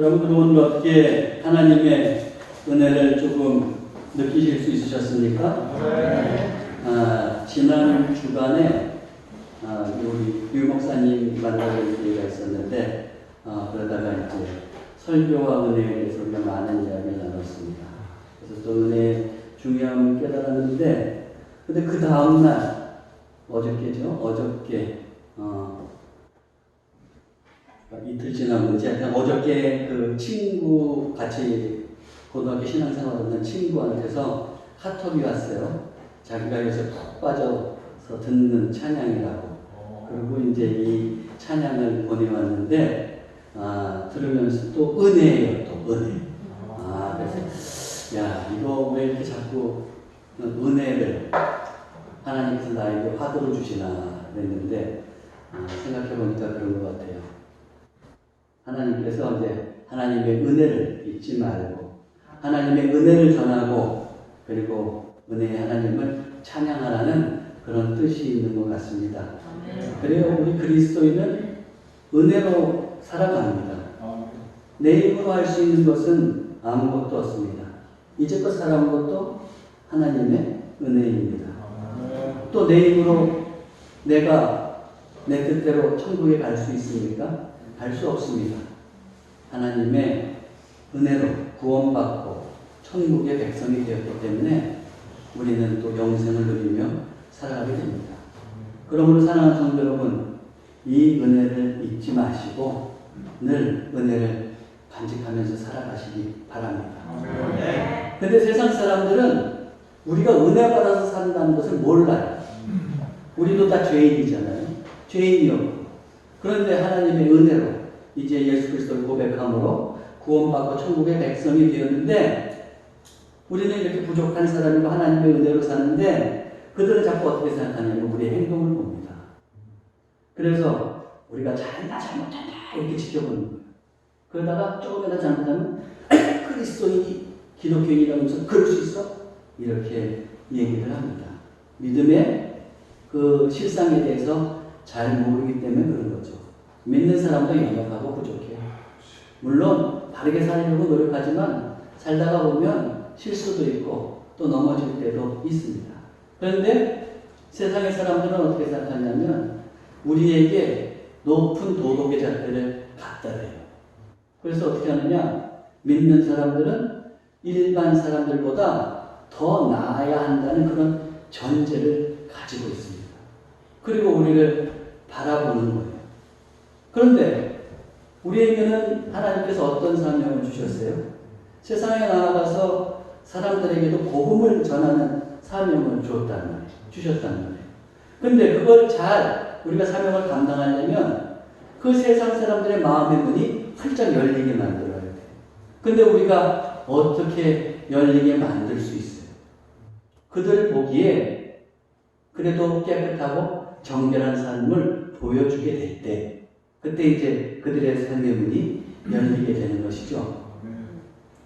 여러분, 오늘 어떻게 하나님의 은혜를 조금 느끼실 수 있으셨습니까? 지난 주간에 우리 유 목사님 만나는 기회가 있었는데 그러다가 이제 설교와 은혜에 대해서 우리가 많은 이야기를 나눴습니다. 그래서 또 은혜의 중요함을 깨달았는데, 근데 그 다음날 어저께 이틀 지났는지 어저께 그 친구 같이 고등학교 신앙생활하는 친구한테서 카톡이 왔어요. 자기가 요새 푹 빠져서 듣는 찬양이라고. 그리고 이제 이 찬양을 보내왔는데 들으면서 또 은혜예요. 또 은혜. 그래서 야, 이거 왜 이렇게 자꾸 은혜를 하나님께서 나에게 화두를 주시나 그랬는데 생각해보니까 그런 것 같아요. 하나님께서 이제 하나님의 은혜를 잊지 말고 하나님의 은혜를 전하고 그리고 은혜의 하나님을 찬양하라는 그런 뜻이 있는 것 같습니다. 그래요, 우리 그리스도인은 은혜로 살아갑니다. 내 힘으로 할 수 있는 것은 아무것도 없습니다. 이제껏 살아온 것도 하나님의 은혜입니다. 또 내 힘으로 내가 내 뜻대로 천국에 갈 수 있습니까? 갈 수 없습니다. 하나님의 은혜로 구원받고 천국의 백성이 되었기 때문에 우리는 또 영생을 누리며 살아가게 됩니다. 그러므로 사랑하는 성도 여러분, 이 은혜를 잊지 마시고 늘 은혜를 간직하면서 살아가시기 바랍니다. 그런데 세상 사람들은 우리가 은혜 받아서 산다는 것을 몰라요. 우리도 다 죄인이잖아요. 죄인이었고. 그런데 하나님의 은혜로 이제 예수 그리스도를 고백함으로 구원받고 천국의 백성이 되었는데, 우리는 이렇게 부족한 사람이고 하나님의 은혜로 사는데 그들은 자꾸 어떻게 생각하냐면 우리의 행동을 봅니다. 그래서 우리가 잘했나 잘못했나 이렇게 지켜보는 거예요. 그러다가 조금이라도 잘못하면 그리스도인이 기독교인이라면서 그럴 수 있어? 이렇게 얘기를 합니다. 믿음의 그 실상에 대해서 잘 모르기 때문에 그런 거죠. 믿는 사람도 연약하고 부족해요. 물론 바르게 살려고 노력하지만 살다가 보면 실수도 있고 또 넘어질 때도 있습니다. 그런데 세상의 사람들은 어떻게 생각하냐면 우리에게 높은 도덕의 잣대를 갖다 대요. 그래서 어떻게 하느냐, 믿는 사람들은 일반 사람들보다 더 나아야 한다는 그런 전제를 가지고 있습니다. 그리고 우리를 바라보는 거예요. 그런데 우리에게는 하나님께서 어떤 사명을 주셨어요? 세상에 나아가서 사람들에게도 복음을 전하는 사명을 주셨단 말이에요. 그런데 그걸 잘 우리가 사명을 감당하려면 그 세상 사람들의 마음의 문이 활짝 열리게 만들어야 돼요. 그런데 우리가 어떻게 열리게 만들 수 있어요? 그들 보기에 그래도 깨끗하고 정결한 삶을 보여주게 될 때, 그때 이제 그들의 삶의 문이 열리게 되는 것이죠.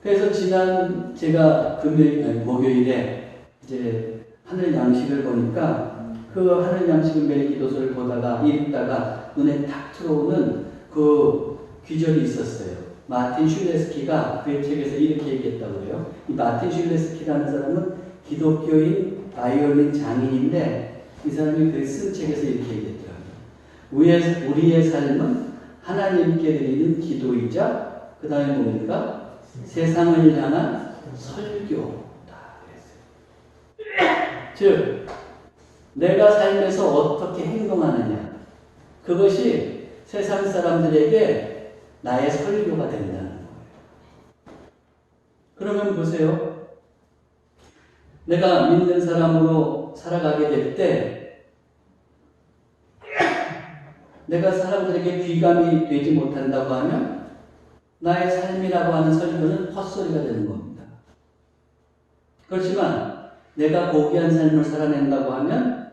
그래서 지난 제가 목요일에 이제 하늘 양식을 보니까 그 하늘 양식을 매일 기도서를 보다가 읽다가 눈에 탁 들어오는 그 귀절이 있었어요. 마틴 슐레스키가 그의 책에서 이렇게 얘기했다고 해요. 이 마틴 슐레스키라는 사람은 기독교인 바이올린 장인인데 이 사람이 그 쓴 책에서 이렇게 얘기했더라고요. 우리의 삶은 하나님께 드리는 기도이자 그 다음에 뭡니까? 세상을 향한 설교다 그랬어요. 즉 내가 삶에서 어떻게 행동하느냐, 그것이 세상 사람들에게 나의 설교가 된다는 거예요. 그러면 보세요. 내가 믿는 사람으로 살아가게 될 때 내가 사람들에게 귀감이 되지 못한다고 하면 나의 삶이라고 하는 설교는 헛소리가 되는 겁니다. 그렇지만 내가 고귀한 삶을 살아낸다고 하면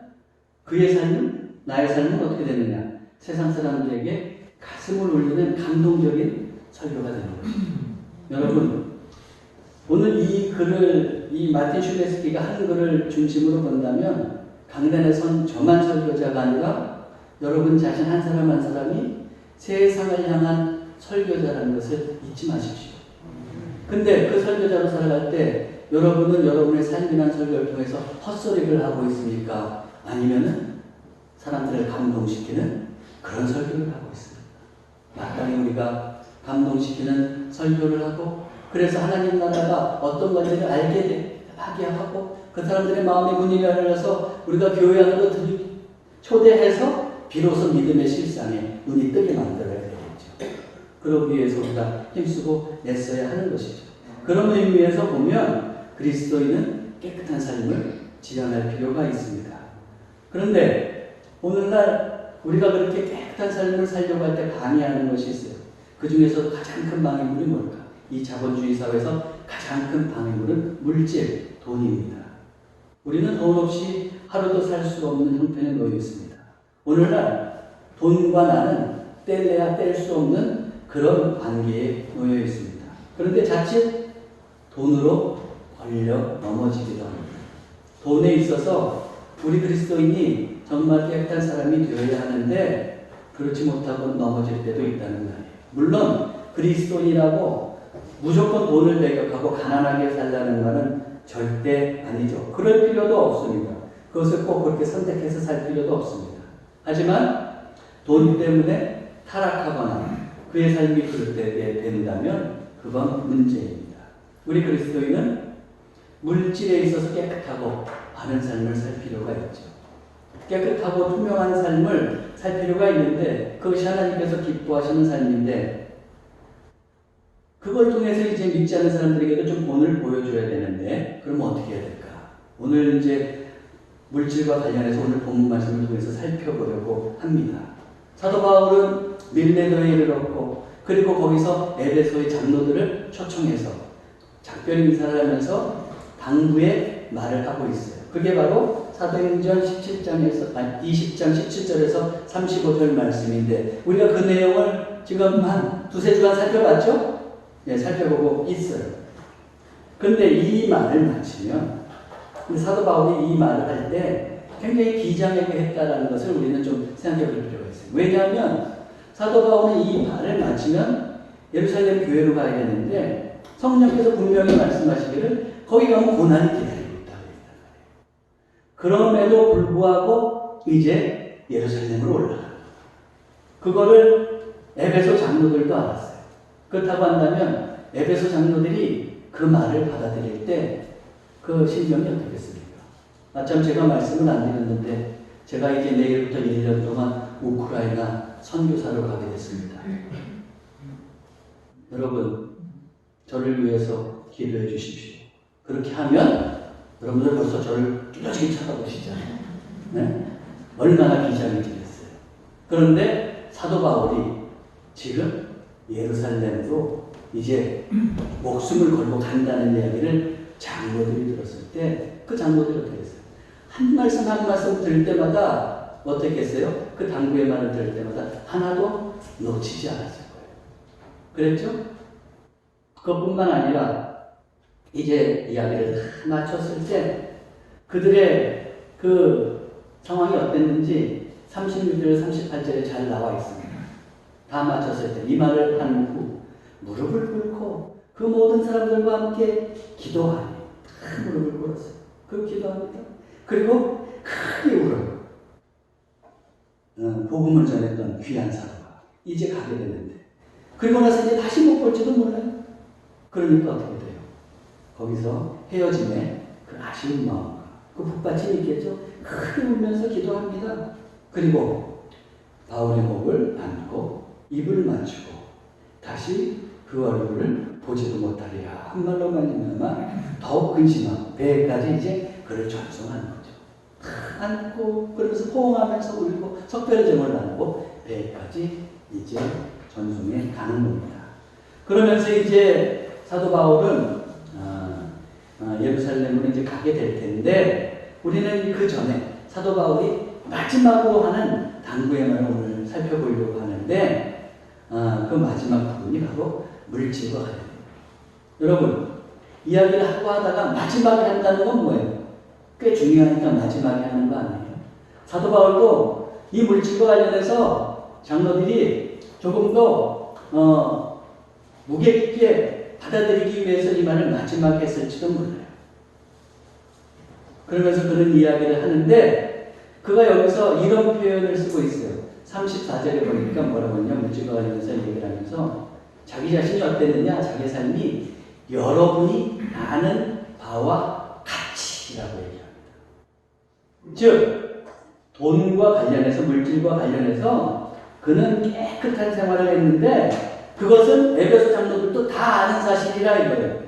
그의 삶은, 나의 삶은 어떻게 되느냐, 세상 사람들에게 가슴을 울리는 감동적인 설교가 되는 거죠. 여러분, 오늘 이 글을, 이 마틴 슐레스키가 한 글을 중심으로 본다면 강단에 선 저만 설교자가 아니라 여러분 자신 한 사람 한 사람이 세상을 향한 설교자라는 것을 잊지 마십시오. 근데 그 설교자로 살아갈 때 여러분은 여러분의 삶이란 설교를 통해서 헛소리를 하고 있습니까? 아니면은 사람들을 감동시키는 그런 설교를 하고 있습니다. 마땅히 우리가 감동시키는 설교를 하고 그래서 하나님 나라가 어떤 건지를 하게 하고 그 사람들의 마음의 문이 열려서 우리가 교회 안으로 초대해서 비로소 믿음의 실상에 눈이 뜨게 만들어야 되겠죠. 그러기 위해서 우리가 힘쓰고 애써야 하는 것이죠. 그런 의미에서 보면 그리스도인은 깨끗한 삶을 지향할 필요가 있습니다. 그런데 오늘날 우리가 그렇게 깨끗한 삶을 살려고 할 때 방해하는 것이 있어요. 그 중에서 가장 큰 방해물이 뭘까? 이 자본주의 사회에서 가장 큰 방해물은 물질, 돈입니다. 우리는 돈 없이 하루도 살 수 없는 형편에 놓여 있습니다. 오늘날 돈과 나는 뗄래야 뗄 수 없는 그런 관계에 놓여 있습니다. 그런데 자칫 돈으로 걸려 넘어지기도 합니다. 돈에 있어서 우리 그리스도인이 정말 깨끗한 사람이 되어야 하는데 그렇지 못하고 넘어질 때도 있다는 말이에요. 물론 그리스도인이라고 무조건 돈을 배격하고 가난하게 살라는 말은 절대 아니죠. 그럴 필요도 없습니다. 그것을 꼭 그렇게 선택해서 살 필요도 없습니다. 하지만 돈 때문에 타락하거나 그의 삶이 그렇게 된다면 그건 문제입니다. 우리 그리스도인은 물질에 있어서 깨끗하고 바른 삶을 살 필요가 있죠. 깨끗하고 투명한 삶을 살 필요가 있는데 그것이 하나님께서 기뻐하시는 삶인데 그걸 통해서 이제 믿지 않는 사람들에게도 좀 본을 보여줘야 되는데 그러면 어떻게 해야 될까? 오늘 이제 물질과 관련해서 오늘 본문 말씀을 통해서 살펴보려고 합니다. 사도 바울은 밀레도에 이르렀고 그리고 거기서 에베소의 장로들을 초청해서 작별 인사를 하면서 당부의 말을 하고 있어요. 그게 바로 사도행전 20장 17절에서 35절 말씀인데 우리가 그 내용을 지금 한 두세 주간 살펴봤죠? 네, 살펴보고 있어요. 그런데 이 말을 마치면 사도 바울이 이 말을 할 때 굉장히 비장하게 했다라는 것을 우리는 좀 생각해 볼 필요가 있어요. 왜냐하면 사도 바울이 이 말을 마치면 예루살렘 교회로 가야 되는데 성령께서 분명히 말씀하시기를 거기 가면 고난이 기다리고 있다고 했단 말이에요. 그럼에도 불구하고 이제 예루살렘으로 올라가요. 그거를 에베소 장로들도 알았어요. 그렇다고 한다면 에베소 장로들이 그 말을 받아들일 때 그 심정이 어떻겠습니까? 아참 제가 말씀을 안 드렸는데 제가 이제 내일부터 1년 동안 우크라이나 선교사로 가게 됐습니다. 여러분 저를 위해서 기도해 주십시오. 그렇게 하면 여러분들 벌써 저를 뚜렷이 쳐다보시잖아요. 네? 얼마나 비장이 되겠어요. 그런데 사도 바울이 지금 예루살렘으로 이제 목숨을 걸고 간다는 이야기를 장로들이 들었을 때 그 장로들이 어떻게 했어요? 한 말씀 한 말씀 들을 때마다 어떻게 했어요? 그 당부의 말을 들을 때마다 하나도 놓치지 않았을 거예요. 그랬죠? 그것뿐만 아니라 이제 이야기를 다 마쳤을 때 그들의 그 상황이 어땠는지 36절 38절에 잘 나와 있습니다. 다 마쳤을 때 이 말을 한 후 무릎을 꿇고 그 모든 사람들과 함께 기도하니 다 무릎을 꿇었어요. 그 기도합니다. 그리고 크게 울어요. 복음을 전했던 귀한 사도가 이제 가게 됐는데 그리고 나서 이제 다시 못 볼지도 몰라요. 그러니까 어떻게 돼요? 거기서 헤어짐의 그 아쉬운 마음과 그 북받침이 있겠죠. 크게 울면서 기도합니다. 그리고 바울의 목을 안고 입을 맞추고 다시 그 얼굴을 보지도 못하리라 한 말로 말미암아 더욱 근심하고 배에까지 이제 그를 전송하는 거죠. 안고 그러면서 포옹하면서 울고 석별의 정을 나누고 배에까지 이제 전송해 가는 겁니다. 그러면서 이제 사도 바울은 예루살렘으로 이제 가게 될 텐데 우리는 그 전에 사도 바울이 마지막으로 하는 당부의 말을 오늘 살펴보려고 하는데 그 마지막 부분이 바로 물질과 관련입니다. 여러분 이야기를 하고 하다가 마지막에 한다는 건 뭐예요? 꽤 중요하니까 마지막에 하는 거 아니에요? 사도 바울도 이 물질과 관련해서 장로들이 조금 더 무게 깊게 받아들이기 위해서 이 말을 마지막에 했을지도 몰라요. 그러면서 그런 이야기를 하는데 그가 여기서 이런 표현을 쓰고 있어요. 34절에 보니까 뭐라고 하냐, 물질과 관련해서 얘기를 하면서 자기 자신이 어땠느냐, 자기 삶이 여러분이 아는 바와 같이라고 얘기합니다. 즉 돈과 관련해서, 물질과 관련해서 그는 깨끗한 생활을 했는데 그것은 에베소 장로들도 다 아는 사실이라 이거예요.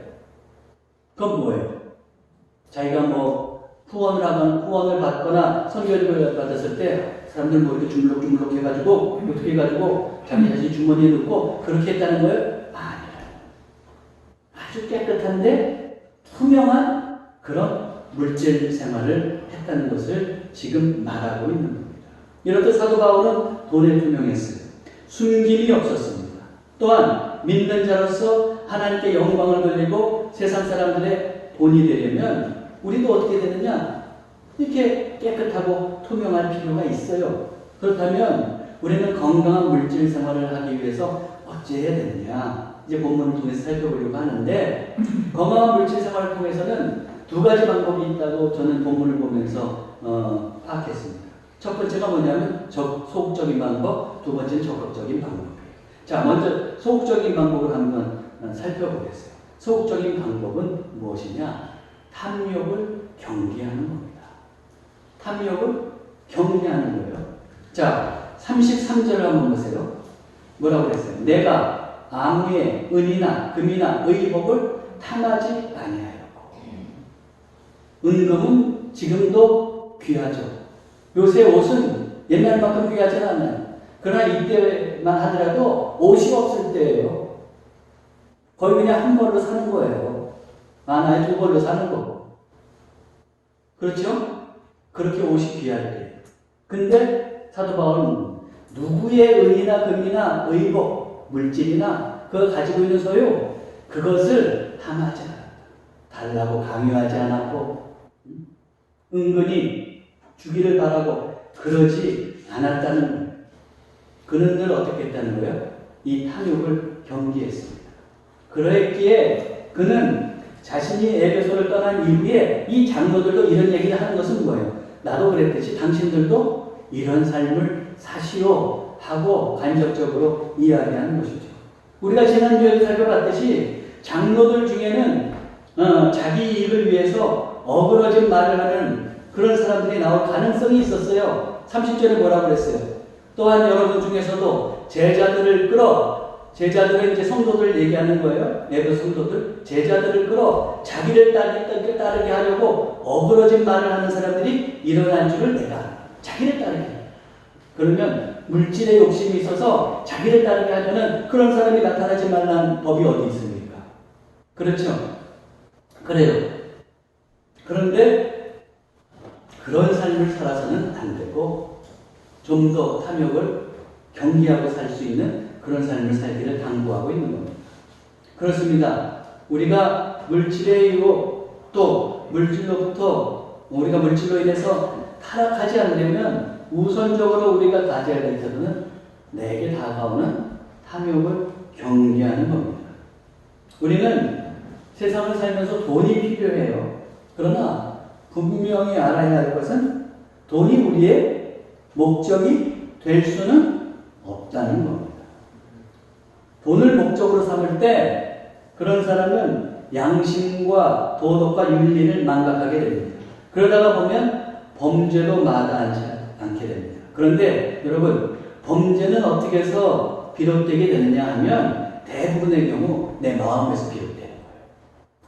그건 뭐예요? 자기가 후원을 받거나 선교를 받았을 때 사람들 이렇게 주물럭주물럭 해가지고 어떻게 해가지고 자기 자신 주머니에 넣고 그렇게 했다는 거예요? 아니에요. 아주 깨끗한데 투명한 그런 물질 생활을 했다는 것을 지금 말하고 있는 겁니다. 이렇듯 사도 바울은 돈에 투명했어요. 숨김이 없었습니다. 또한 믿는 자로서 하나님께 영광을 돌리고 세상 사람들의 본이 되려면 우리도 어떻게 되느냐? 이렇게 깨끗하고 투명할 필요가 있어요. 그렇다면 우리는 건강한 물질 생활을 하기 위해서 어찌해야 되느냐? 이제 본문을 통해서 살펴보려고 하는데 건강한 물질 생활을 통해서는 두 가지 방법이 있다고 저는 본문을 보면서 파악했습니다. 첫 번째가 뭐냐면 소극적인 방법, 두 번째는 적극적인 방법이에요. 자, 먼저 소극적인 방법을 한번 살펴보겠어요. 소극적인 방법은 무엇이냐? 탐욕을 경계하는 겁니다. 탐욕을 경계하는 거예요. 자, 33절을 한번 보세요. 뭐라고 그랬어요? 내가 아무의 은이나 금이나 의복을 탐하지 아니하였고. 은금은 지금도 귀하죠. 요새 옷은 옛날만큼 귀하지 않아요. 그러나 이때만 하더라도 옷이 없을 때예요. 거의 그냥 한 벌로 사는 거예요. 하나에 두 벌로 사는 거고. 그렇죠? 그렇게 옷이 귀할 때. 근데 사도 바울은 누구의 은이나 금이나 의복, 물질이나 그걸 가지고 있는 소유, 그것을 탐하지 않았다. 달라고 강요하지 않았고, 은근히 주기를 바라고 그러지 않았다는 거예요. 그는 늘 어떻게 했다는 거예요? 이 탐욕을 경계했습니다. 그랬기에 그는 자신이 에베소를 떠난 이후에 이 장로들도 이런 얘기를 하는 것은 뭐예요? 나도 그랬듯이 당신들도 이런 삶을 사시오 하고 간접적으로 이야기하는 것이죠. 우리가 지난주에도 살펴봤듯이 장로들 중에는 자기 이익을 위해서 어그러진 말을 하는 그런 사람들이 나올 가능성이 있었어요. 30절에 뭐라고 그랬어요? 또한 여러분 중에서도 제자들은 이제 성도들 얘기하는 거예요. 예배 성도들. 제자들을 끌어 자기를 따르게 하려고 어그러진 말을 하는 사람들이 일어난 줄을 내가 자기를 따르게 해요. 그러면 물질의 욕심이 있어서 자기를 따르게 하려는 그런 사람이 나타나지 말라는 법이 어디 있습니까? 그렇죠? 그래요. 그런데 그런 삶을 살아서는 안 되고 좀 더 탐욕을 경계하고 살 수 있는 그런 삶을 살기를 당부하고 있는 겁니다. 그렇습니다. 우리가 물질의 유혹 또 물질로부터 우리가 물질로 인해서 타락하지 않으려면 우선적으로 우리가 가져야 될 태도는 내게 다가오는 탐욕을 경계하는 겁니다. 우리는 세상을 살면서 돈이 필요해요. 그러나 분명히 알아야 할 것은 돈이 우리의 목적이 될 수는 없다는 겁니다. 돈을 목적으로 삼을 때 그런 사람은 양심과 도덕과 윤리를 망각하게 됩니다. 그러다가 보면 범죄도 마다하지 않게 됩니다. 그런데 여러분, 범죄는 어떻게 해서 비롯되게 되느냐 하면 대부분의 경우 내 마음에서 비롯되는 거예요.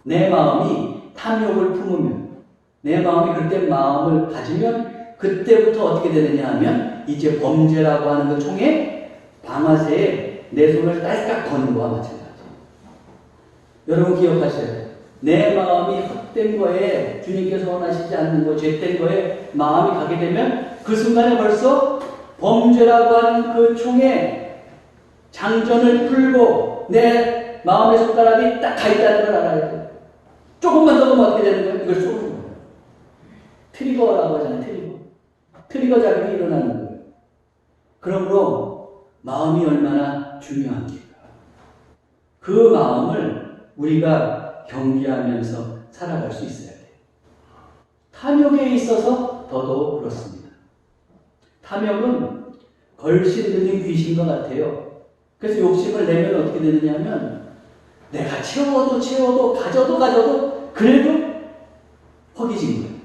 내 마음이 탐욕을 품으면, 내 마음이 그때 마음을 가지면 그때부터 어떻게 되느냐 하면 이제 범죄라고 하는 그 총에 방아쇠에 내 손을 딸깍 거는 거와 마찬가지입니다. 여러분 기억하셔야 돼요. 내 마음이 헛된 거에 주님께서 원하시지 않는 거, 죄된 거에 마음이 가게 되면 그 순간에 벌써 범죄라고 하는 그 총에 장전을 풀고 내 마음의 손가락이 딱 가 있다는 걸 알아야 돼요. 조금만 더 넣으면 어떻게 되는 거예요? 이걸 쏘는 거예요. 트리거라고 하잖아요. 트리거 작용이 일어나는 거예요. 그러므로 마음이 얼마나 중요합니까? 그 마음을 우리가 경계하면서 살아갈 수 있어야 돼요. 탐욕에 있어서 더더욱 그렇습니다. 탐욕은 걸신 들린 귀신과 같아요. 그래서 욕심을 내면 어떻게 되느냐 하면 내가 채워도 가져도 그래도 허기진 거예요.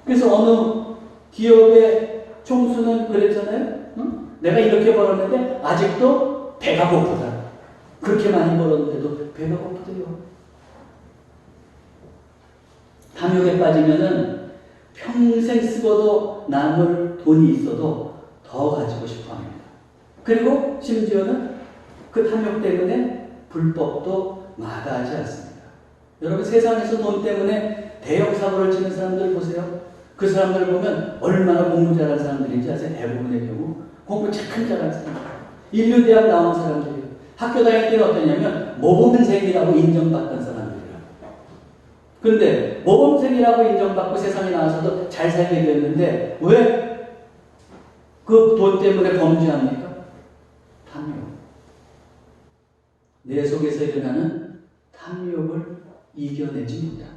그래서 어느 기업의 총수는 그랬잖아요. 응? 내가 이렇게 벌었는데 아직도 배가 고프다. 그렇게 많이 벌었는데도 배가 고프대요. 탐욕에 빠지면은 평생 쓰고도 남을 돈이 있어도 더 가지고 싶어 합니다. 그리고 심지어는 그 탐욕 때문에 불법도 마다하지 않습니다. 여러분 세상에서 돈 때문에 대형 사고를 치는 사람들 보세요. 그 사람들 보면 얼마나 공부 잘하는 사람들인지 아세요? 대부분의 경우 공부 참 잘하는 사람들. 인류대학 나온 사람들이에요. 학교 다닐 때는 어떠냐면 모범생이라고 인정받던 사람들이에요. 그런데 모범생이라고 인정받고 세상에 나와서도 잘 살게 되었는데 왜 그 돈 때문에 범죄합니까? 탐욕. 내 속에서 일어나는 탐욕을 이겨내지 못한 거예요.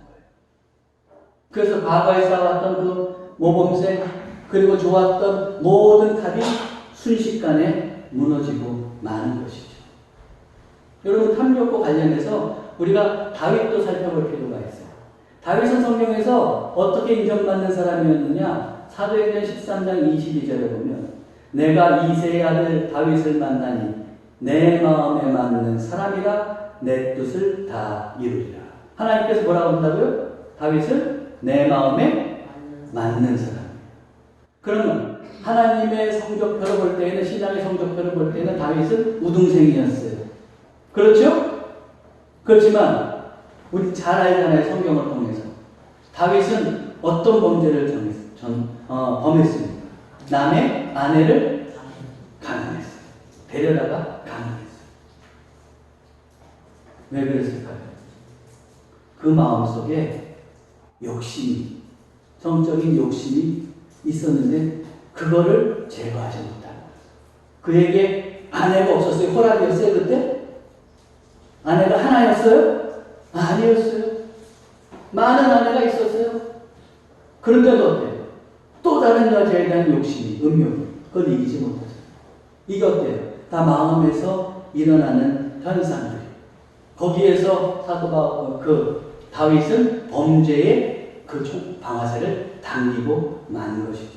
그래서 과거에 쌓아왔던 그 모범생 그리고 좋았던 모든 탑이 순식간에 무너지고 마는 것이죠. 여러분 탐욕과 관련해서 우리가 다윗도 살펴볼 필요가 있어요. 다윗은 성경에서 어떻게 인정받는 사람이었느냐? 사도행전 13장 22절에 보면 내가 이새의 아들 다윗을 만나니 내 마음에 맞는 사람이라 내 뜻을 다 이루리라. 하나님께서 뭐라고 한다고요? 다윗을 내 마음에 맞는 사람. 그러면 하나님의 성적표를 볼 때에는 신앙의 성적표를 볼 때는 다윗은 우등생이었어요. 그렇죠? 그렇지만 우리 잘 알잖아요. 성경을 통해서 다윗은 어떤 범죄를 범했습니까? 남의 아내를 가난했어요. 데려다가 가난했어요. 왜 그랬을까요? 그 마음속에 욕심이, 성적인 욕심이 있었는데 그거를 제거하지 못한 거예요. 그에게 아내가 없었어요. 호락이었어요 그때? 아내가 하나였어요? 아니었어요. 많은 아내가 있었어요. 그런데도 어때요? 또 다른 여자에 대한 욕심이, 음욕이 그걸 이기지 못하죠. 이게 어때요? 다 마음에서 일어나는 현상들이. 거기에서 다윗은 범죄의 그 방아쇠를 당기고 마는 것이죠.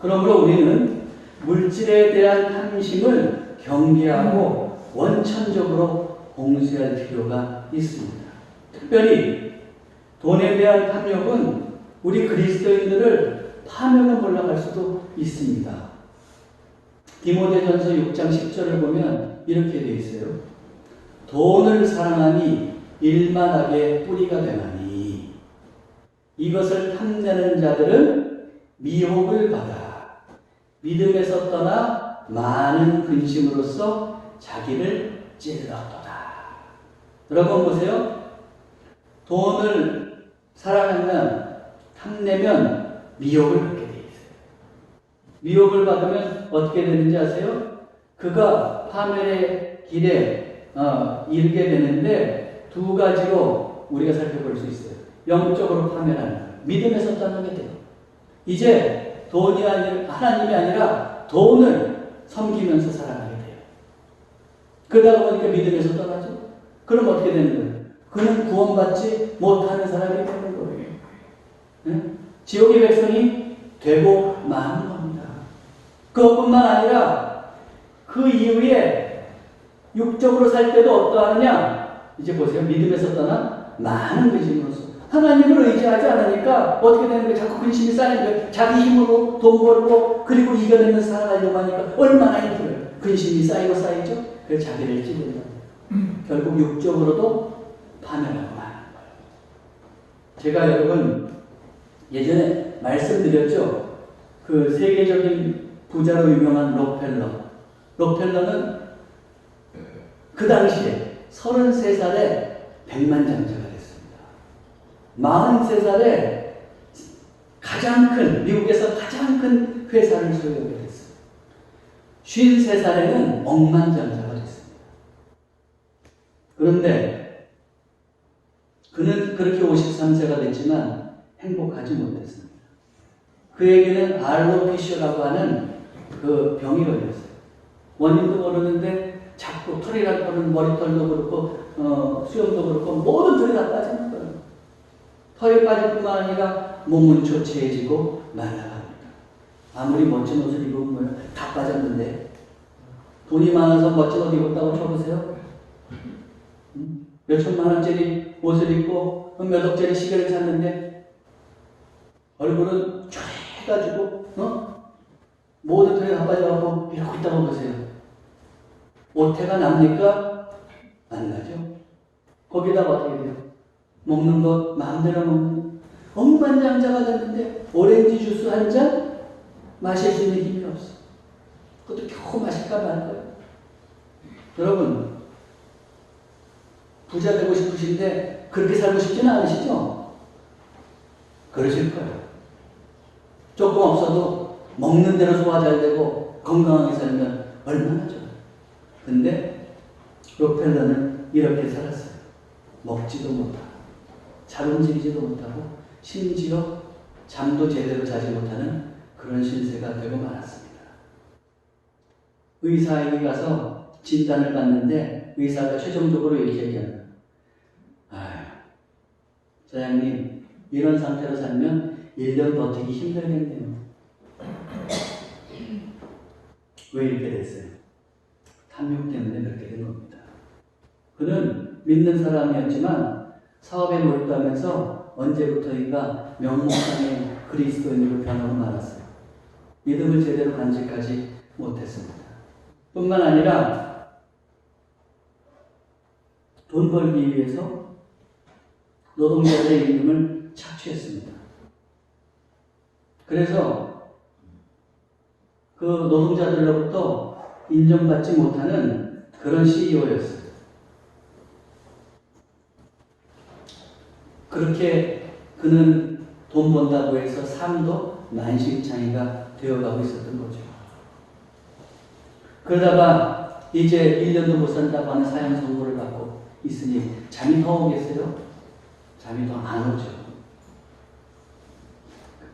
그러므로 우리는 물질에 대한 탐심을 경계하고 원천적으로 봉쇄할 필요가 있습니다. 특별히 돈에 대한 탐욕은 우리 그리스도인들을 파멸로 몰아갈 수도 있습니다. 디모데전서 6장 10절을 보면 이렇게 되어 있어요. 돈을 사랑하니 일만하게 뿌리가 되나니 이것을 탐내는 자들은 미혹을 받아 믿음에서 떠나 많은 근심으로써 자기를 찔렀도다. 여러분 보세요. 돈을 사랑하면 탐내면 미혹을 받게 돼 있어요. 미혹을 받으면 어떻게 되는지 아세요? 그가 파멸의 길에 이르게 되는데 두 가지로 우리가 살펴볼 수 있어요. 영적으로 파멸하는 거예요. 믿음에서 떠나게 돼요. 이제 돈이 아니라 하나님이 아니라 돈을 섬기면서 살아가게 돼요. 그러다 보니까 믿음에서 떠나죠. 그럼 어떻게 되는 거예요? 그는 구원받지 못하는 사람이 되는 거예요. 네? 지옥의 백성이 되고 마는 겁니다. 그것뿐만 아니라 그 이후에 육적으로 살 때도 어떠하느냐? 이제 보세요. 믿음에서 떠나 많은 근심으로써 하나님을 의지하지 않으니까 어떻게 되는 거예요? 자꾸 근심이 쌓이는 거예요. 자기 힘으로 돈 벌고 그리고 이겨내면서 살아가려고 하니까 얼마나 힘들어요. 근심이 쌓이고 쌓이죠. 그래서 자기를 찌른다. 결국 육적으로도 파멸하고 마는 거예요. 제가 여러분 예전에 말씀드렸죠. 그 세계적인 부자로 유명한 록펠러는 그 당시에 33살에 백만장자가 됐습니다. 43살에 미국에서 가장 큰 회사를 소유하게 됐어요. 53살에는 억만장자가 됐습니다. 그런데 그는 그렇게 53세가 됐지만 행복하지 못했습니다. 그에게는 알로피시라고 하는 그 병이 걸렸어요. 원인도 모르는데 자꾸 털이랄 거는 머리털도 그렇고 수염도 그렇고 모든 털이 다 빠지는 거예요. 털이 빠질 뿐만 아니라 몸은 초췌해지고 말라갑니다. 아무리 멋진 옷을 입으면 뭐예요? 다 빠졌는데 돈이 많아서 멋진 옷 입었다고 쳐보세요. 몇 천만 원짜리 옷을 입고 몇 억짜리 시계를 샀는데 얼굴은 쫙해가지고 모든 털이 다 빠져가고 이러고 있다고 보세요. 오태가 납니까? 안 나죠. 거기다가 어떻게 돼요? 먹는 것 마음대로 먹는 억만장자가 됐는데 오렌지 주스 한 잔 마실 수 있는 힘이 없어. 그것도 겨우 마실까 말 거예요. 여러분 부자 되고 싶으신데 그렇게 살고 싶지는 않으시죠? 그러실 거예요. 조금 없어도 먹는 대로 소화 잘 되고 건강하게 살면 얼마나 좋아요. 근데 록펠러는 이렇게 살았어요. 먹지도 못하고 잘 움직이지도 못하고 심지어 잠도 제대로 자지 못하는 그런 신세가 되고 말았습니다. 의사에게 가서 진단을 받는데 의사가 최종적으로 이렇게 얘기합니다. 사장님 이런 상태로 살면 1년 버티기 힘들겠네요. 왜 이렇게 됐어요? 탐욕 때문에 그렇게 된 겁니다. 그는 믿는 사람이었지만 사업에 몰두하면서 언제부터인가 명목상의 그리스도인으로 변하고 말았어요. 믿음을 제대로 간직하지 못했습니다. 뿐만 아니라 돈 벌기 위해서 노동자들의 임금을 착취했습니다. 그래서 그 노동자들로부터 인정받지 못하는 그런 CEO였어요. 그렇게 그는 돈 번다고 해서 삶도 만신창이가 되어가고 있었던 거죠. 그러다가 이제 1년도 못 산다고 하는 사형 선고를 받고 있으니 잠이 더 오겠어요? 잠이 더 안 오죠.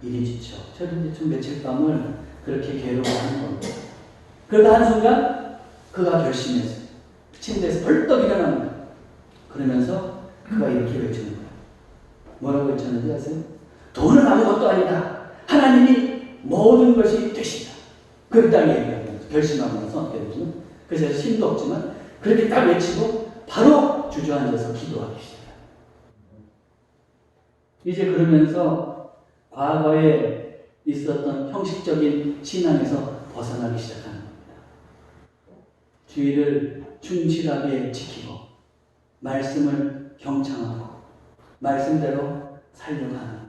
일이 지쳐. 저도 대충 며칠 밤을 그렇게 괴로워하는 겁니다. 그러다 한순간 그가 결심했어요. 침대에서 벌떡 일어납니다. 그러면서 그가 이렇게 외치는 거예요. 뭐라고 외쳤는지 아세요? 돈은 아무것도 아니다. 하나님이 모든 것이 되신다. 그렇게 딱 얘기하면서 결심하면서 어떻게 되죠? 그래서 힘도 없지만 그렇게 딱 외치고 바로 주저앉아서 기도하기 시작해요. 이제 그러면서 과거에 있었던 형식적인 신앙에서 벗어나기 시작하는 겁니다. 주의를 충실하게 지키고 말씀을 경청하고 말씀대로 살려고 하는.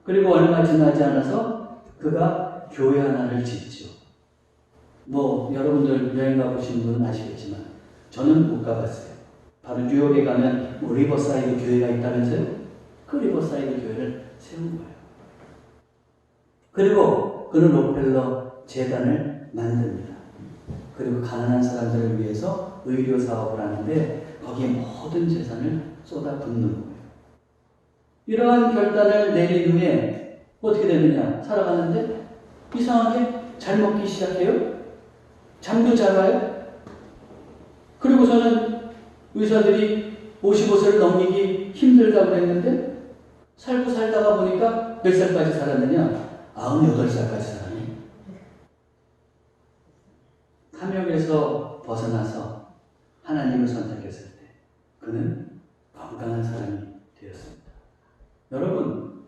그리고 얼마 지나지 않아서 그가 교회 하나를 짓죠. 여러분들 여행 가보신 분은 아시겠지만 저는 못 가봤어요. 바로 뉴욕에 가면 리버사이드 교회가 있다면서요? 그 리버사이드 교회를 세운 거예요. 그리고 그는 록펠러 재단을 만듭니다. 그리고 가난한 사람들을 위해서 의료 사업을 하는데 거기에 모든 재산을 쏟아붓는 거예요. 이러한 결단을 내린 후에 어떻게 되느냐? 살아가는데 이상하게 잘 먹기 시작해요. 잠도 잘 와요. 그리고서는 의사들이 55세를 넘기기 힘들다고 했는데 살고 살다가 보니까 몇 살까지 살았느냐? 98살까지 살았네. 탐욕에서 벗어나서 하나님을 선택했을 때 그는 건강한 사람이 되었습니다. 여러분,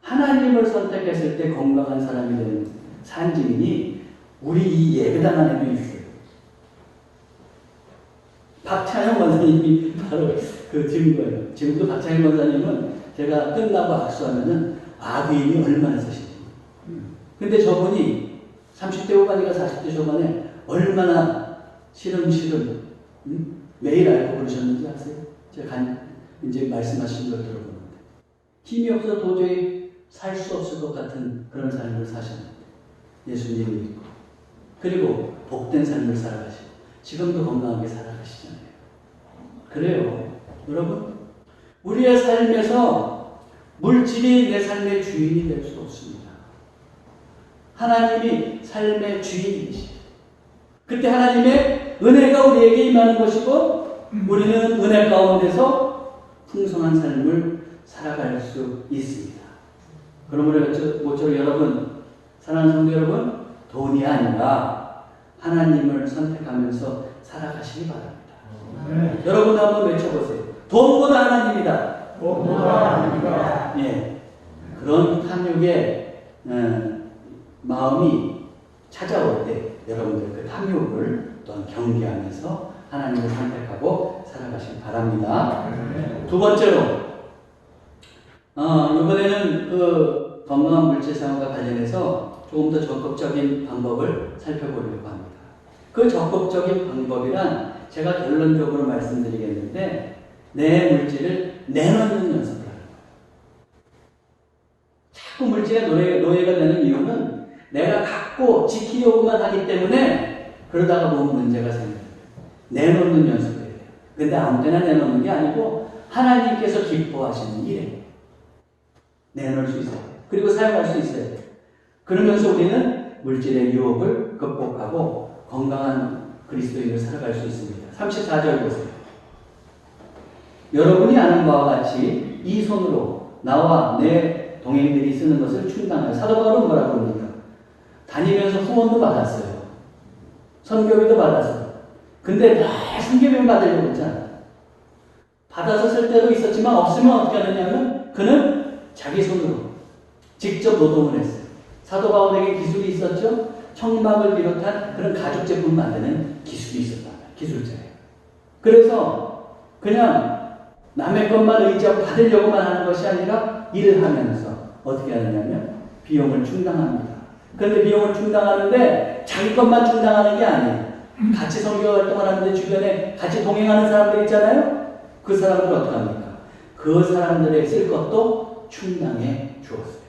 하나님을 선택했을 때 건강한 사람이 되는 산증인이 우리 이 예배당 안에도 있어요. 박찬영 원사님이 바로 그 증거예요. 지금도 박찬영 원사님은 제가 끝나고 악수하면은 아귀인이 얼마나 쓰신지. 근데 저분이 30대 후반이가 40대 초반에 얼마나 시름시름 매일 알고 그러셨는지 아세요? 제가 이제 말씀하신 걸 들어보는데 힘이 없어 도저히 살 수 없을 것 같은 그런 삶을 사셨는데 예수님을 믿고 그리고 복된 삶을 살아가시고 지금도 건강하게 살아가시잖아요. 그래요. 여러분, 우리의 삶에서 물질이 내 삶의 주인이 될 수 없습니다. 하나님이 삶의 주인이시죠. 그때 하나님의 은혜가 우리에게 임하는 것이고 우리는 은혜 가운데서 풍성한 삶을 살아갈 수 있습니다. 그러므로 모쪼록 여러분, 사랑하는 성도 여러분, 돈이 아니라 하나님을 선택하면서 살아가시기 바랍니다. 여러분 한번 외쳐보세요. 돈보다 하나님이다. 돈보다 하나님이다. 예, 그런 탐욕의 마음이 찾아올 때 여러분들 그 탐욕을 또한 경계하면서 하나님을 선택하고 살아가시기 바랍니다. 두 번째로 이번에는 그 건강한 물질 사용과 관련해서 조금 더 적극적인 방법을 살펴보려고 합니다. 그 적극적인 방법이란 제가 결론적으로 말씀드리겠는데 내 물질을 내놓는 연습을 하는 거예요. 자꾸 물질에 노예가 되는 이유는 내가 갖고 지키려고만 하기 때문에 그러다가 보면 문제가 생겨요. 내놓는 연습을 해야 돼요. 근데 아무 때나 내놓는 게 아니고 하나님께서 기뻐하시는 일에 내놓을 수 있어요. 그리고 사용할 수 있어요. 그러면서 우리는 물질의 유혹을 극복하고 건강한 그리스도인을 살아갈 수 있습니다. 34절 보세요. 여러분이 아는 바와 같이 이 손으로 나와 내 동행들이 쓰는 것을 충당하여. 사도 바울은 뭐라고 합니까? 다니면서 후원도 받았어요. 선교비도 받았어요. 근데 늘 선교비만 받으려고 했잖아요. 받아서 쓸 때도 있었지만 없으면 어떻게 하느냐면 그는 자기 손으로 직접 노동을 했어요. 사도 바울에게 기술이 있었죠. 청막을 비롯한 그런 가죽 제품 만드는 기술이 있었단 말이에요. 기술자예요. 그래서 그냥 남의 것만 의지하고 받으려고만 하는 것이 아니라 일을 하면서 어떻게 하느냐면 비용을 충당합니다. 그런데 비용을 충당하는데 자기 것만 충당하는 게 아니에요. 같이 선교 활동을 하는데 주변에 같이 동행하는 사람들 있잖아요. 그 사람들 어떻게 합니까? 그 사람들의 쓸 것도 충당해 주었어요.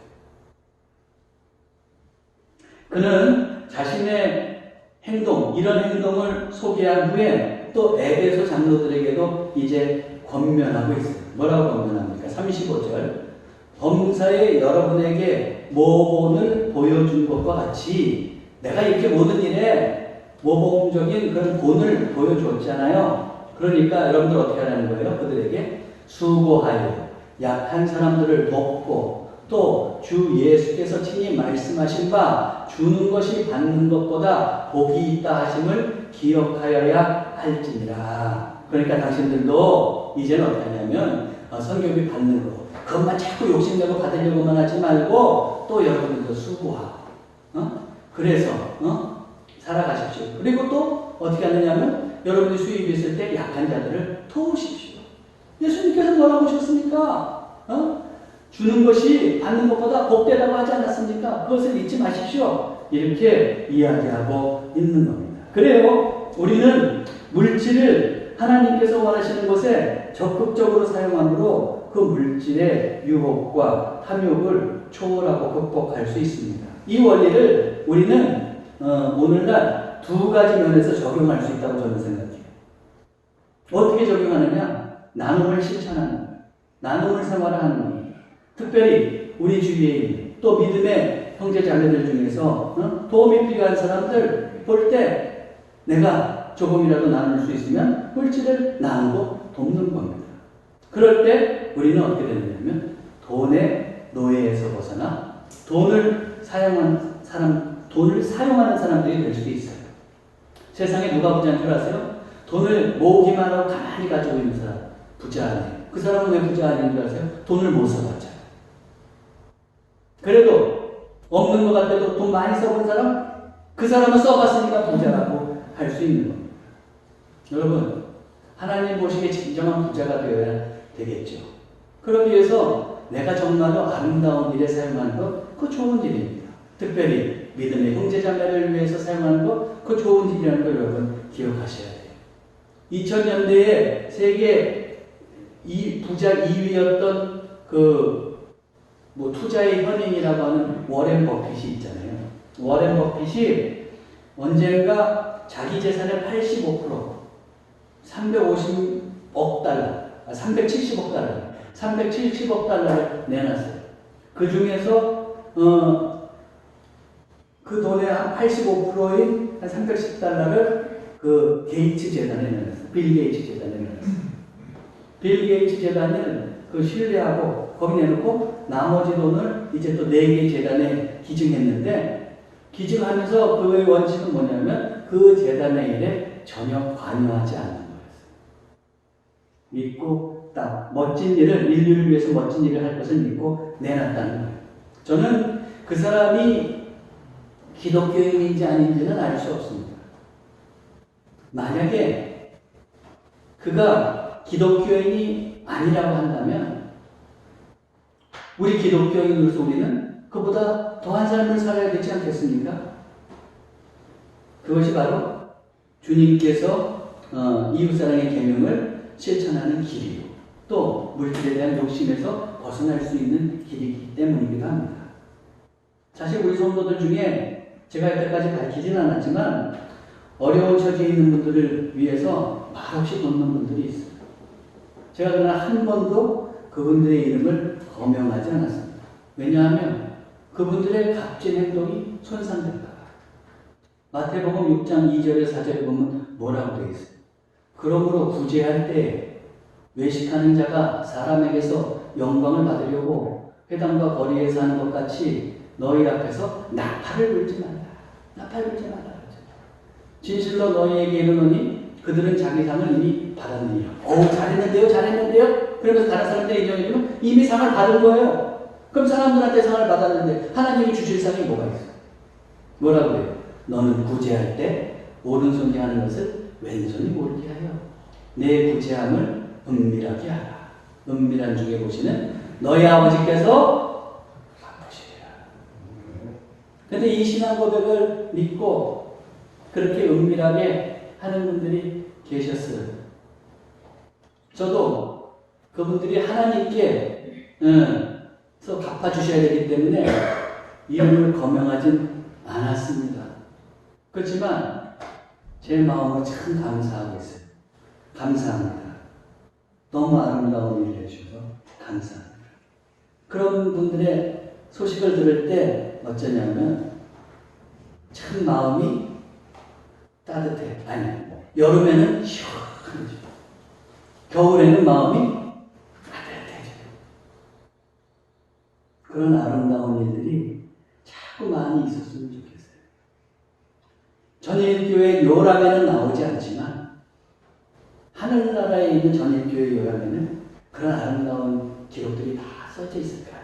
그는 자신의 행동, 이런 행동을 소개한 후에 또 에베소 장로들에게도 이제 권면하고 있어요. 뭐라고 권면합니까? 35절. 범사에 여러분에게 모본을 보여준 것과 같이 내가 이렇게 모든 일에 모범적인 그런 본을 보여줬잖아요. 그러니까 여러분들 어떻게 하라는 거예요? 그들에게 수고하여 약한 사람들을 돕고 또 주 예수께서 친히 말씀하신 바 주는 것이 받는 것보다 복이 있다 하심을 기억하여야 할지니라. 그러니까 당신들도 이제는 어떻게 하냐면 선교비 받는 거 그것만 자꾸 욕심내고 받으려고만 하지 말고 또 여러분들도 수고하고 그래서 살아가십시오. 그리고 또 어떻게 하느냐면 여러분이 수입이 있을 때 약한 자들을 도우십시오. 예수님께서 뭐라고 하셨습니까? 주는 것이 받는 것보다 복되다고 하지 않았습니까? 그것을 잊지 마십시오. 이렇게 이야기하고 있는 겁니다. 그래요. 우리는 물질을 하나님께서 원하시는 것에 적극적으로 사용함으로 그 물질의 유혹과 탐욕을 초월하고 극복할 수 있습니다. 이 원리를 우리는 오늘날 두 가지 면에서 적용할 수 있다고 저는 생각해요. 어떻게 적용하느냐? 나눔을 실천하는 거예요. 나눔을 생활하는 거예요. 특별히 우리 주위에 있는 또 믿음의 형제 자매들 중에서 도움이 필요한 사람들 볼 때 내가 조금이라도 나눌 수 있으면 물질을 나누고 돕는 겁니다. 그럴 때 우리는 어떻게 되느냐면 돈의 노예에서 벗어나 돈을 사용하는 사람들이 될 수도 있어요. 세상에 누가 부자인 줄 아세요? 돈을 모으기만 하고 가만히 가지고 있는 사람 부자 아니에요. 그 사람은 왜 부자 아닌 줄 아세요? 돈을 못 써봤잖아요. 그래도 없는 것 같아도 돈 많이 써본 사람? 그 사람은 써봤으니까 부자라고 할 수 있는 겁니다. 여러분, 하나님 보시기에 진정한 부자가 되어야 되겠죠. 그러기 위해서 내가 정말로 아름다운 일에 사용하는 것, 그거 좋은 일입니다. 특별히 믿음의 형제자매를 위해서 사용하는 것, 그거 좋은 일이라는 걸 여러분 기억하셔야 돼요. 2000년대에 세계 부자 2위였던 투자의 현인이라고 하는 워렌 버핏이 있잖아요. 워렌 버핏이 언젠가 자기 재산의 85%, 350% 370억 달러, 370억 달러, 370억 달러를 내놨어요. 그 중에서 그 돈의 한 85%인 한 310달러를 그 게이츠 재단에 내놨어요. 빌 게이츠 재단에 내놨어요. 빌 게이츠 재단은 그 신뢰하고 거기 내놓고 나머지 돈을 이제 또 4개 재단에 기증했는데, 기증하면서 그의 원칙은 뭐냐면 그 재단의 일에 전혀 관여하지 않는 거였어요. 믿고 딱 멋진 일을, 인류를 위해서 멋진 일을 할 것을 믿고 내놨다는 거예요. 저는 그 사람이 기독교인인지 아닌지는 알 수 없습니다. 만약에 그가 기독교인이 아니라고 한다면 우리 기독교인으로서 우리는 그보다 더한 삶을 살아야 되지 않겠습니까? 그것이 바로 주님께서 이웃사랑의 계명을 실천하는 길이요, 또 물질에 대한 욕심에서 벗어날 수 있는 길이기 때문이기도 합니다. 사실 우리 성도들 중에 제가 이때까지 가르치지는 않았지만 어려운 처지에 있는 분들을 위해서 말없이 돕는 분들이 있어요. 제가 그러나 한 번도 그분들의 이름을 거명하지 않았습니다. 왜냐하면 그분들의 값진 행동이 손상될까 봐. 마태복음 6장 2절에 4절에 보면 뭐라고 되어 있어요? 그러므로 구제할 때 외식하는 자가 사람에게서 영광을 받으려고 회당과 거리에서 하는 것 같이 너희 앞에서 나팔을 불지 말라. 나팔을 불지 말라. 진실로 너희에게 이르노니 그들은 자기 상을 이미 받았느니라. 잘했는데요, 잘했는데요. 그러면서 다른 사람들이 인정해주면 이미 상을 받은 거예요. 그럼 사람들한테 상을 받았는데 하나님이 주실 상이 뭐가 있어요? 뭐라고 해요? 너는 구제할 때 오른손이 하는 것을 왼손이 모르게 하여 내 구제함을 은밀하게 하라. 은밀한 중에 보시는 너희 아버지께서 바쁘시리라. 그런데 이 신앙 고백을 믿고 그렇게 은밀하게 하는 분들이 계셨어요. 저도 그분들이 하나님께 서 갚아주셔야 되기 때문에 이름을 거명하진 않았습니다. 그렇지만 제 마음으로 참 감사하고 있어요. 감사합니다. 너무 아름다운 일을 해주셔서 감사합니다. 그런 분들의 소식을 들을 때 어쩌냐면 참 마음이 따뜻해. 아니, 여름에는 시원하죠. 겨울에는 마음이 따뜻해져요. 그런 아름다운 일들이 자꾸 많이 있었으면 좋겠어요. 전일교회 요람에는 나오지 않지만 하늘나라에 있는 전일교회 요람에는 그런 아름다운 기록들이 다 써져 있을 거예요.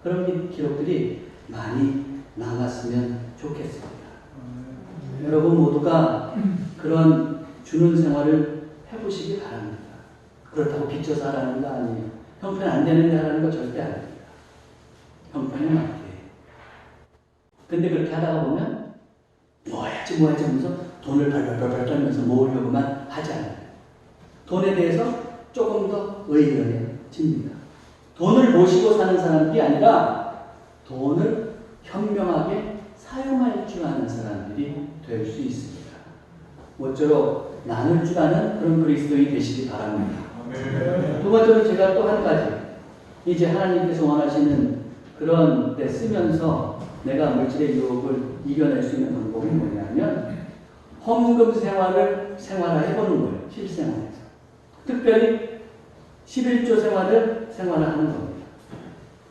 그런 기록들이 많이 남았으면 좋겠습니다. 여러분 모두가 그런 주는 생활을 해보시기 바랍니다. 그렇다고 빚져서 하라는 거 아니에요. 형편 안 되는데 하라는 거 절대 아닙니다. 형편에 맞게. 근데 그렇게 하다가 보면 뭐 해야지 하면서 돈을 벌벌벌 떨면서 모으려고만 하지 않아요. 돈에 대해서 조금 더 의연해집니다. 돈을 모시고 사는 사람들이 아니라 돈을 현명하게 사용할 줄 아는 사람들이 될 수 있습니다. 모쪼록 나눌 줄 아는 그런 그리스도인이 되시기 바랍니다. 두 번째로 제가 또 한 가지, 이제 하나님께서 원하시는 그런 데 쓰면서 내가 물질의 유혹을 이겨낼 수 있는 방법이 뭐냐면 헌금 생활을 생활화해보는 거예요. 실생활에서. 특별히 11조 생활을 생활화하는 겁니다.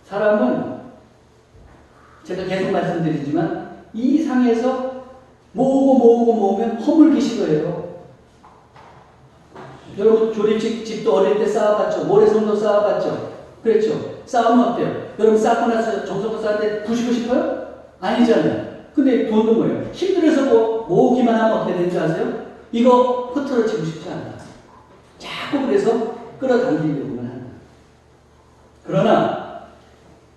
사람은 제가 계속 말씀드리지만 이 상에서 모으면 허물기시 거예요. 여러분 조립식 집도 어릴 때 쌓아봤죠. 모래성도 쌓아봤죠. 그렇죠. 쌓으면 어때요? 여러분 쌓고 나서 정성도 쌓을 때 부시고 싶어요? 아니잖아요. 근데 돈도 뭐예요? 힘들어서 모으기만 하면 어떻게 되는지 아세요? 이거 흐트러지고 싶지 않아. 자꾸 그래서 끌어당기려고만 하는 거예요. 그러나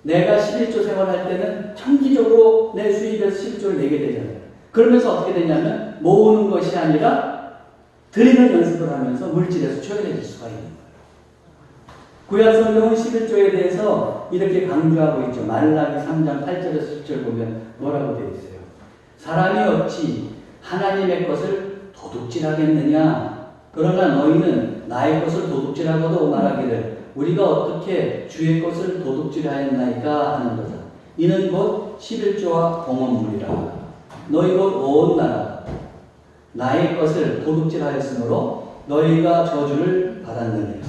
내가 11조 생활할 때는 청기적으로 내 수입에서 11조를 내게 되잖아요. 그러면서 어떻게 되냐면 모으는 것이 아니라 드리는 연습을 하면서 물질에서 초연해질 수가 있는 거예요. 구약성경은 11조에 대해서 이렇게 강조하고 있죠. 말라기 3장 8절에서 10절 보면 뭐라고 되어 있어요? 사람이 어찌 하나님의 것을 도둑질하겠느냐? 그러나 너희는 나의 것을 도둑질하고도 말하기를 우리가 어떻게 주의 것을 도둑질하였나이까 하는 거다. 이는 곧 11조와 공헌물이라. 너희 곧 온 나라 나의 것을 도둑질하였으므로 너희가 저주를 받았느니라.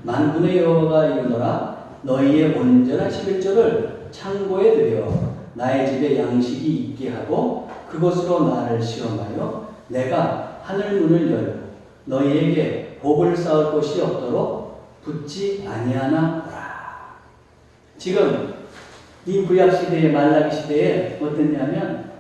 만군의 여호와가 이르노라. 너희의 온전한 11조를 창고에 들여 나의 집에 양식이 있게 하고 그것으로 나를 시험하여 내가 하늘 문을 열고 너희에게 복을 쌓을 곳이 없도록 붙지 아니하나 보라. 지금 이 구약 시대의 말라기 시대에 어땠냐면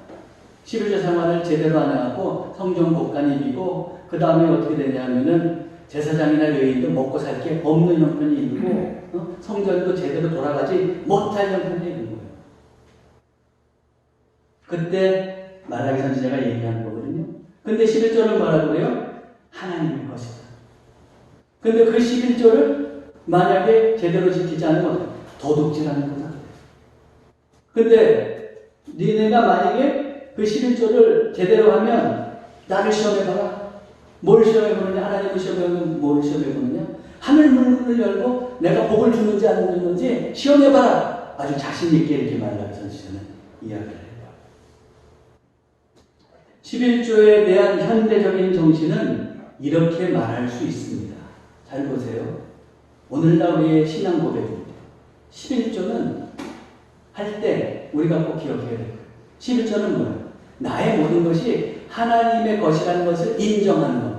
11조 생활을 제대로 안 해갖고 성전 곡간 입이고 그 다음에 어떻게 되냐면은 제사장이나 레위인도 먹고 살 게 없는 형편이 있고 성전도 제대로 돌아가지 못할 형편이 있는 거예요. 그때 말라기 선지자가 얘기한 거거든요. 근데 11조는 뭐라고 그래요? 하나님의 것이다. 근데 그 11조를 만약에 제대로 지키지 않으면 도둑질하는 거다. 근데 니네가 만약에 그 11조를 제대로 하면 나를 시험해봐라. 뭘 시험해보느냐? 하나님을 시험해보면 뭘 시험해보느냐? 하늘 문을 열고 내가 복을 주는지 안 주는지 시험해봐라. 아주 자신있게 이렇게 말라기 선지자는 이야기를 해요. 11조에 대한 현대적인 정신은 이렇게 말할 수 있습니다. 잘 보세요. 오늘날 우리의 신앙 고백입니다. 11조는 할 때 우리가 꼭 기억해야 돼요. 11조는 뭐예요? 나의 모든 것이 하나님의 것이라는 것을 인정하는 겁니다.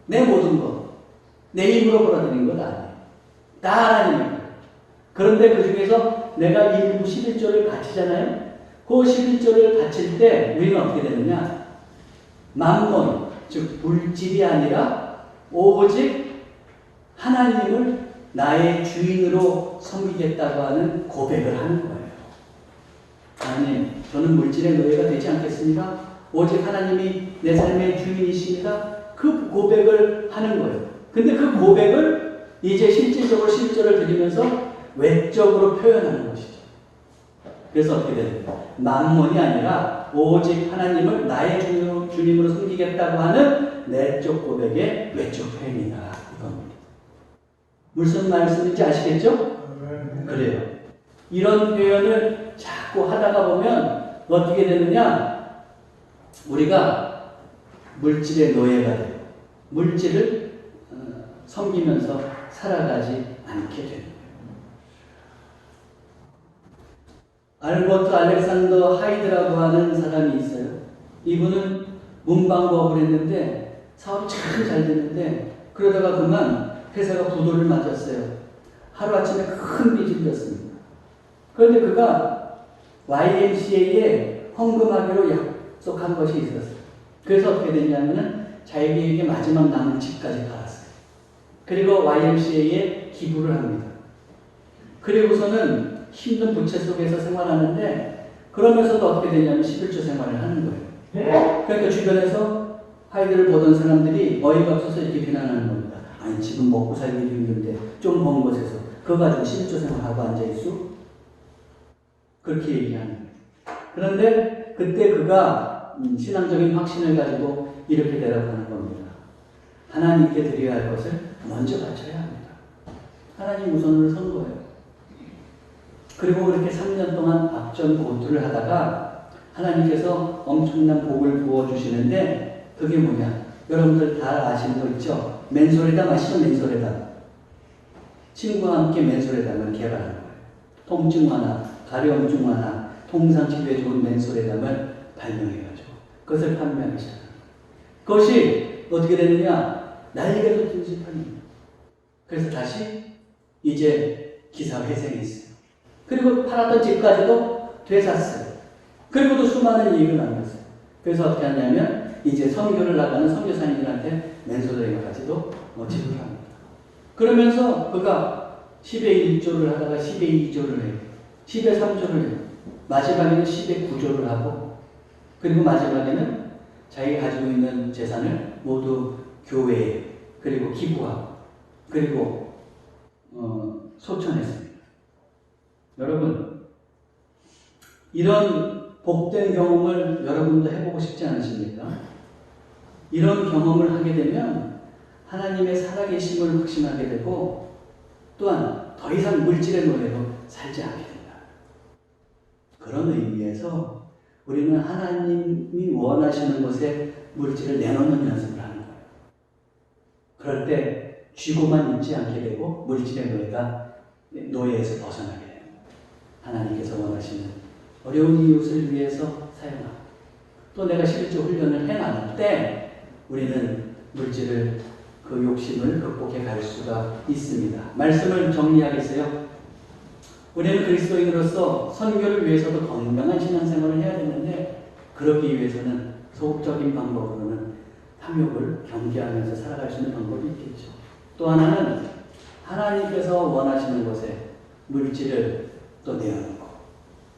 내 모든 것, 내 힘으로 벌어들인 것 아니에요. 다 하나님의 것. 그런데 그 중에서 내가 일부 11조를 바치잖아요. 그 11조를 바칠 때 우리는 어떻게 되느냐? 만몬, 즉 물질이 아니라 오직 하나님을 나의 주인으로 섬기겠다고 하는 고백을 하는 거예요. 하나님, 저는 물질의 노예가 되지 않겠습니다. 오직 하나님이 내 삶의 주인이십니다. 그 고백을 하는 거예요. 근데 그 고백을 이제 실질적으로 11조를 드리면서 외적으로 표현하는 것이죠. 그래서 어떻게 됩니까? 만몬이 아니라 오직 하나님을 나의 주님으로 섬기겠다고 하는 내적 고백의 외적 표현이다. 이겁니다. 무슨 말씀인지 아시겠죠? 그래요. 이런 표현을 자꾸 하다가 보면 어떻게 되느냐? 우리가 물질의 노예가 돼요. 물질을 섬기면서 살아가지 않게 되는 거예요. 알버트 알렉산더 하이드라고 하는 사람이 있어요. 이분은 문방구업을 했는데 사업이 참 잘 됐는데 그러다가 그만 회사가 부도를 맞았어요. 하루아침에 큰 빚을 졌습니다. 그런데 그가 YMCA에 헌금하기로 약속한 것이 있었어요. 그래서 어떻게 됐냐면은 자기에게 마지막 남은 집까지 팔았어요. 그리고 YMCA에 기부를 합니다. 그리고서는 힘든 부채 속에서 생활하는데 그러면서도 어떻게 되냐면 11조 생활을 하는 거예요. 그러니까 주변에서 하이드를 보던 사람들이 어이가 없어서 이렇게 비난하는 겁니다. 아니 지금 먹고 살기 힘든데 좀 번 곳에서 그거 가지고 11조 생활하고 앉아있어? 그렇게 얘기하는 거예요. 그런데 그때 그가 신앙적인 확신을 가지고 이렇게 대답하는 겁니다. 하나님께 드려야 할 것을 먼저 바쳐야 합니다. 하나님 우선으로 선 거예요. 그리고 그렇게 3년 동안 앞전보투를 하다가 하나님께서 엄청난 복을 부어주시는데 그게 뭐냐? 여러분들 다 아시는 거 있죠? 맨소레담 아시죠? 맨소레담. 친구와 함께 맨소레담을 개발하는 거예요. 통증 완화, 가려움증 완화, 통상 치료에 좋은 맨소레담을 발명해가지고 그것을 판매하기 시작합니다. 그것이 어떻게 되느냐? 난리가 돋는 집합니다. 그래서 다시 이제 기사 회생했어요. 그리고 팔았던 집까지도 되샀어요. 그리고도 수많은 이익을 남겼어요. 그래서 어떻게 하냐면 이제 선교를 나가는 선교사님들한테 맨소레담까지도 지불합니다. 그러면서 그가 10의 1조를 하다가 10의 2조를 해요. 10의 3조를 해요. 마지막에는 10의 9조를 하고 그리고 마지막에는 자기가 가지고 있는 재산을 모두 교회에 그리고 기부하고 그리고 소천했습니다. 여러분 이런 복된 경험을 여러분도 해보고 싶지 않으십니까? 이런 경험을 하게 되면 하나님의 살아계심을 확신하게 되고 또한 더 이상 물질의 노예로 살지 않게 된다. 그런 의미에서 우리는 하나님이 원하시는 곳에 물질을 내놓는 연습을 하는 거예요. 그럴 때 쥐고만 있지 않게 되고 물질의 노예에서 벗어나게 돼요. 하나님께서 원하시는 어려운 이웃을 위해서 사용하고 또 내가 실제 훈련을 해나갈 때 우리는 물질을 그 욕심을 극복해 갈 수가 있습니다. 말씀을 정리하겠어요. 우리는 그리스도인으로서 선교를 위해서도 건강한 신앙생활을 해야 되는데 그러기 위해서는 소극적인 방법으로는 탐욕을 경계하면서 살아갈 수 있는 방법이 있겠죠. 또 하나는 하나님께서 원하시는 곳에 물질을 또 내어놓고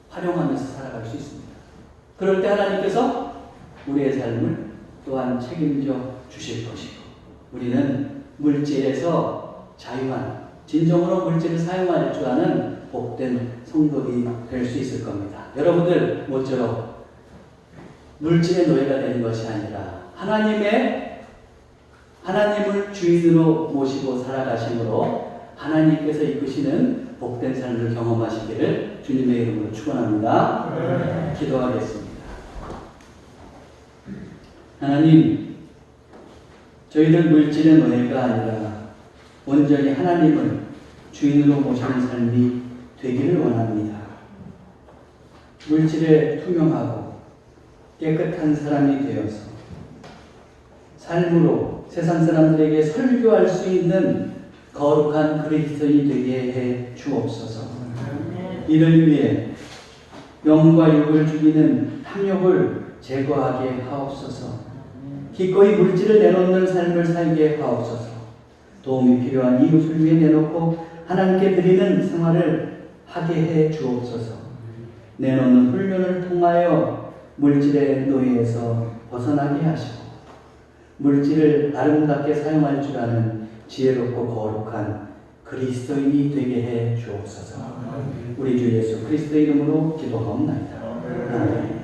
활용하면서 살아갈 수 있습니다. 그럴 때 하나님께서 우리의 삶을 또한 책임져 주실 것이고 우리는 물질에서 자유한 진정으로 물질을 사용할 줄 아는 복된 성도이 될 수 있을 겁니다. 여러분들 모쪼록 물질의 노예가 되는 것이 아니라 하나님을 주인으로 모시고 살아가심으로 하나님께서 이끄시는 복된 삶을 경험하시기를 주님의 이름으로 축원합니다. 네. 기도하겠습니다. 하나님, 저희들 물질의 노예가 아니라 온전히 하나님을 주인으로 모시는 삶이 되기를 원합니다. 물질에 투명하고 깨끗한 사람이 되어서 삶으로 세상 사람들에게 설교할 수 있는 거룩한 그리스도인이 되게 해 주옵소서. 이를 위해 영과 육을 죽이는 탐욕을 제거하게 하옵소서. 기꺼이 물질을 내놓는 삶을 살게 하옵소서. 도움이 필요한 이웃을 위해 내놓고 하나님께 드리는 생활을 하게 해 주옵소서. 내놓는 훈련을 통하여 물질의 노예에서 벗어나게 하시고 물질을 아름답게 사용할 줄 아는 지혜롭고 거룩한 그리스도인이 되게 해 주옵소서. 우리 주 예수 그리스도의 이름으로 기도하옵나이다. 아멘.